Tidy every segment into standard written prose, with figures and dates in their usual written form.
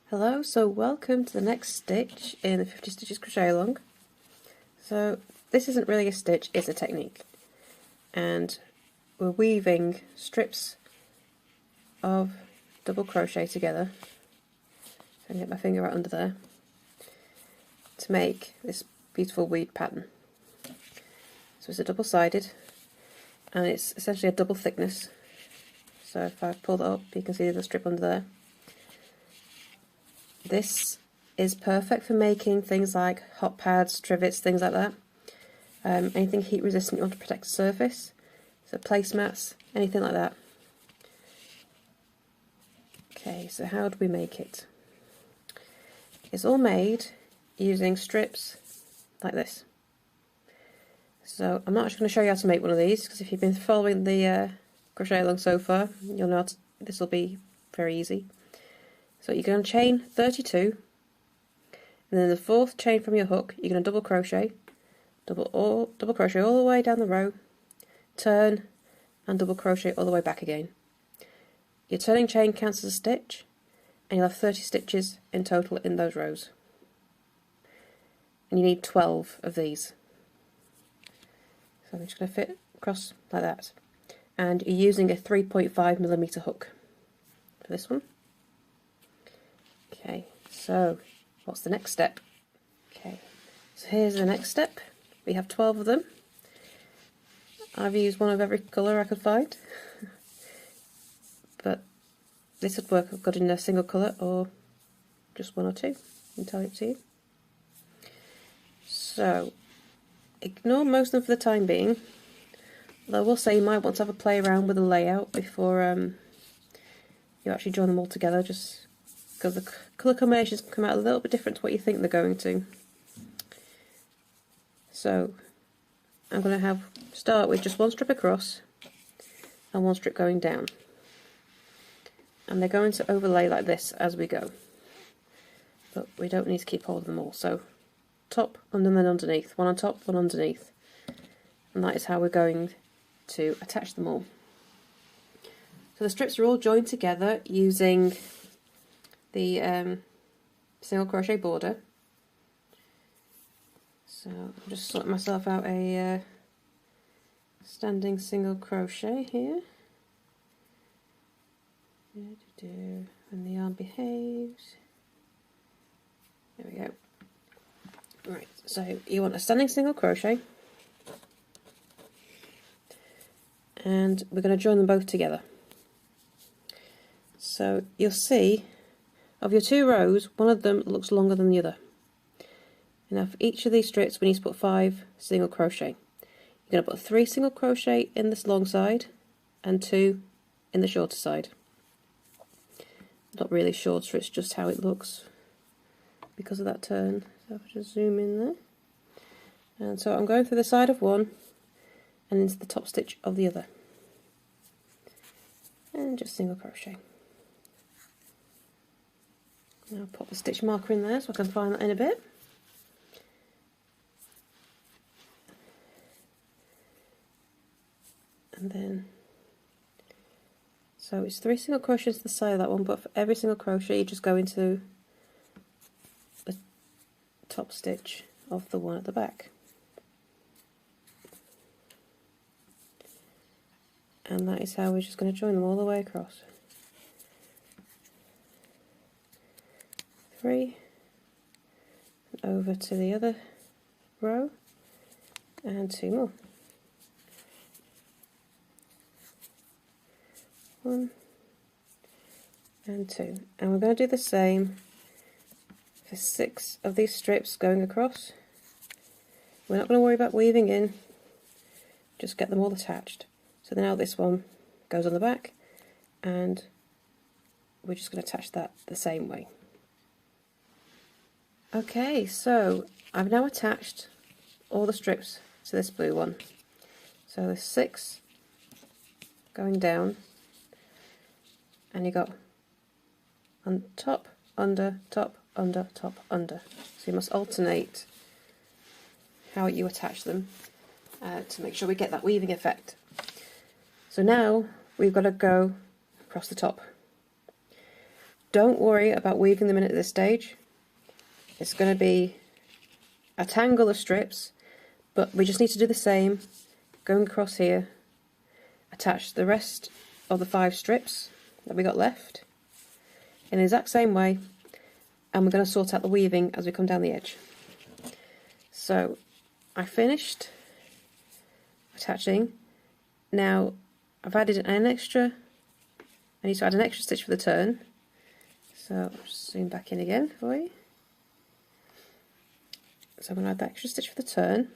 Hello, so welcome to the next stitch in the 50 Stitches Crochet Along. So this isn't really a stitch, it's a technique. And we're weaving strips of double crochet together. So I can get my finger right under there to make this beautiful weed pattern. So it's a double-sided and it's essentially a double thickness. So if I pull that up, you can see the strip under there. This is perfect for making things like hot pads, trivets, things like that. Anything heat resistant you want to protect the surface. So placemats, anything like that. Okay, so how do we make it? It's all made using strips like this. So I'm not actually going to show you how to make one of these, because if you've been following the crochet along so far, you'll know this will be very easy. So you're going to chain 32, and then the fourth chain from your hook, you're going to double crochet, double crochet all the way down the row, turn, and double crochet all the way back again. Your turning chain counts as a stitch, and you'll have 30 stitches in total in those rows. And you need 12 of these. So I'm just going to fit across like that. And you're using a 3.5mm hook for this one. Okay, so what's the next step? Okay, so here's the next step. We have 12 of them. I've used one of every colour I could find, but this would work I've got in a single colour or just one or two, entirely up to you. So ignore most of them for the time being, although I will say you might want to have a play around with the layout before you actually join them all together, just because the colour combinations can come out a little bit different to what you think they're going to. So I'm going to start with just one strip across and one strip going down, and they're going to overlay like this as we go, but we don't need to keep hold of them all. So top, under, and then underneath, one on top, one underneath, and that is how we're going to attach them all. So the strips are all joined together using the single crochet border. So I'm just sorting myself out a standing single crochet here. When the yarn behaves. There we go. Right, so you want a standing single crochet, and we're going to join them both together. So you'll see, of your two rows, one of them looks longer than the other. Now for each of these strips we need to put 5 single crochet. You're going to put 3 single crochet in this long side and 2 in the shorter side. Not really shorter, it's just how it looks because of that turn. So if I just zoom in there. And so I'm going through the side of one and into the top stitch of the other. And just single crochet. Now I'll pop the stitch marker in there so I can find that in a bit. And then, so it's 3 single crochets to the side of that one, but for every single crochet you just go into the top stitch of the one at the back. And that is how we're just going to join them all the way across. 3, and over to the other row, and 2 more. 1 and 2, and we're going to do the same for 6 of these strips going across. We're not going to worry about weaving in, just get them all attached. So now this one goes on the back, and we're just going to attach that the same way. Okay, so I've now attached all the strips to this blue one. So there's 6 going down, and you got on top, under, top, under, top, under. So you must alternate how you attach them to make sure we get that weaving effect. So now we've got to go across the top. Don't worry about weaving them in at this stage. It's going to be a tangle of strips, but we just need to do the same, going across here, attach the rest of the 5 strips that we got left in the exact same way, and we're going to sort out the weaving as we come down the edge. So I finished attaching. Now I've added an extra, I need to add an extra stitch for the turn, so I'll just zoom back in again for you. So I'm going to add that extra stitch for the turn.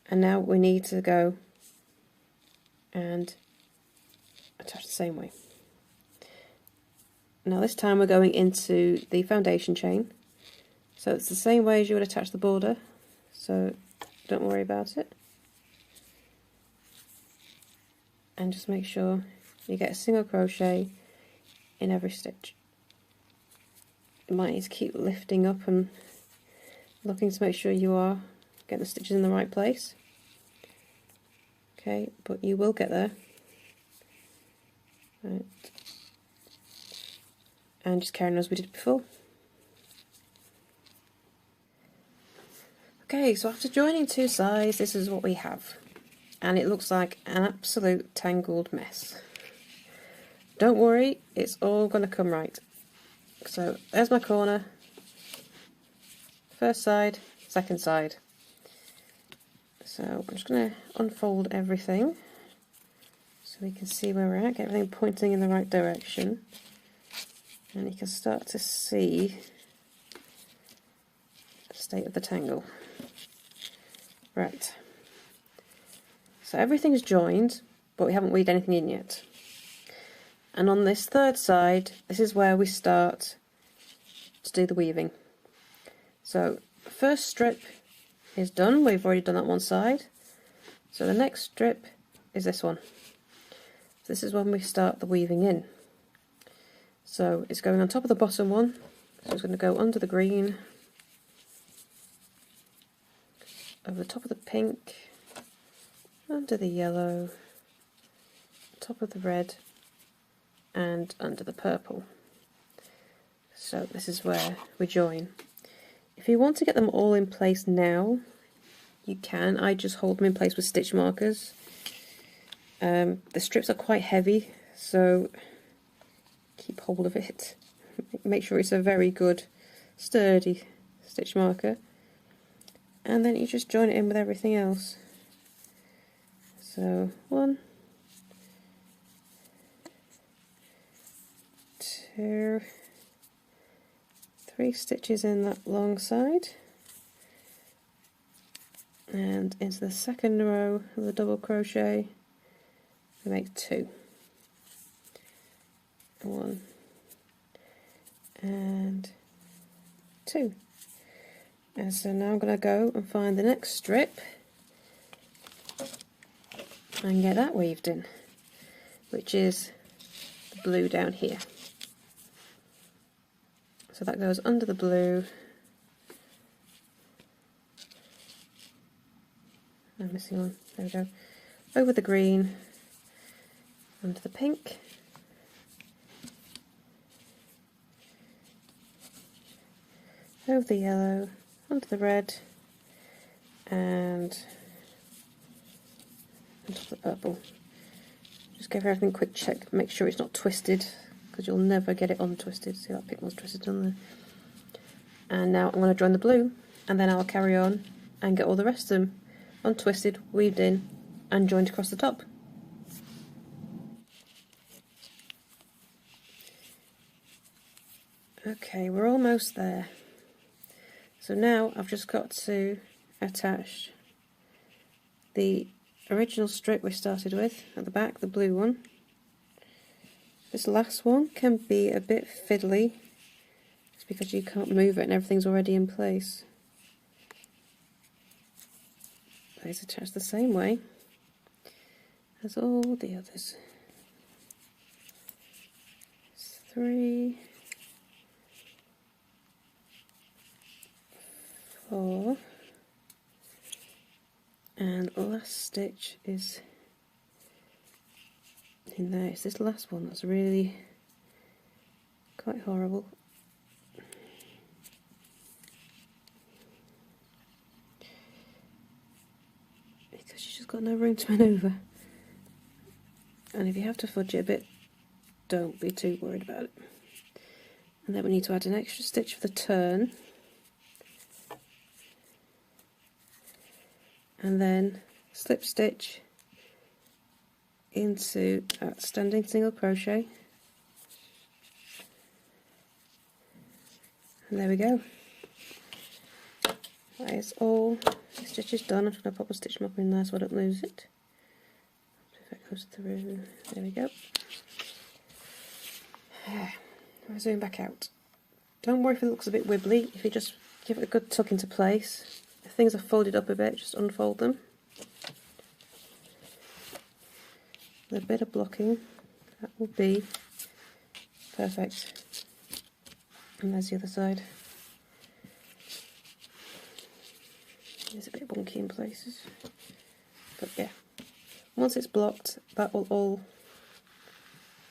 And now we need to go and attach the same way. Now this time we're going into the foundation chain. So it's the same way as you would attach the border, so don't worry about it. And just make sure you get a single crochet in every stitch. You might need to keep lifting up and looking to make sure you are getting the stitches in the right place. Okay, but you will get there. Right. And just carrying on as we did before. Okay, so after joining 2 sides, this is what we have. And it looks like an absolute tangled mess. Don't worry, it's all going to come right. So there's my corner, first side, second side. So I'm just going to unfold everything so we can see where we're at, get everything pointing in the right direction. And you can start to see the state of the tangle. Right. So everything's joined, but we haven't weaved anything in yet. And on this third side, this is where we start to do the weaving. So the first strip is done, we've already done that one side. So the next strip is this one. This is when we start the weaving in. So it's going on top of the bottom one, so it's going to go under the green, over the top of the pink, under the yellow, top of the red, and under the purple. So this is where we join. If you want to get them all in place now, you can. I just hold them in place with stitch markers. The strips are quite heavy, so keep hold of it. Make sure it's a very good, sturdy stitch marker. And then you just join it in with everything else. So 1, 2, 3 stitches in that long side, and into the second row of the double crochet we make 2. 1 and 2. And so now I'm going to go and find the next strip and get that weaved in, which is the blue down here. So that goes under the blue. I'm missing one. There we go. Over the green, under the pink, over the yellow, under the red, and onto the purple. Just give everything a quick check, make sure it's not twisted, because you'll never get it untwisted. See, that pink one's twisted on there. And now I'm going to join the blue, and then I'll carry on and get all the rest of them untwisted, weaved in, and joined across the top. Okay, we're almost there. So now I've just got to attach the original strip we started with at the back, the blue one. This last one can be a bit fiddly, just because you can't move it and everything's already in place. But it's attached the same way as all the others. 3, 4, and last stitch is in there. It's this last one that's really quite horrible. Because you've just got no room to manoeuvre. And if you have to fudge it a bit, don't be too worried about it. And then we need to add an extra stitch for the turn. And then slip stitch into that standing single crochet. And there we go. That is all the stitches done. I'm just going to pop a stitch marker in there so I don't lose it. If it goes through, there we go. I'll zoom back out. Don't worry if it looks a bit wibbly. If you just give it a good tuck into place. If things are folded up a bit, just unfold them. With a bit of blocking, that will be perfect. And there's the other side. It's a bit wonky in places, but yeah, once it's blocked, that will all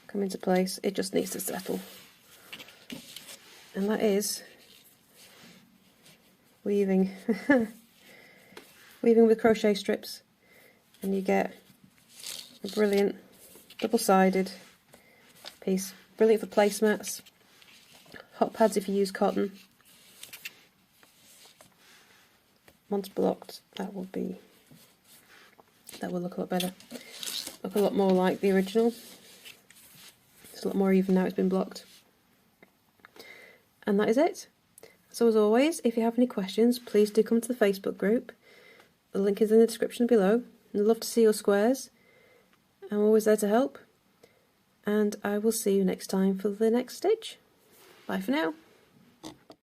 come into place. It just needs to settle, and that is weaving. Weaving with crochet strips, and you get a brilliant double-sided piece. Brilliant for placemats, hot pads if you use cotton. Once blocked, that will look a lot better. Look a lot more like the original. It's a lot more even now it's been blocked. And that is it. So as always, if you have any questions, please do come to the Facebook group. The link is in the description below. I'd love to see your squares. I'm always there to help. And I will see you next time for the next stitch. Bye for now.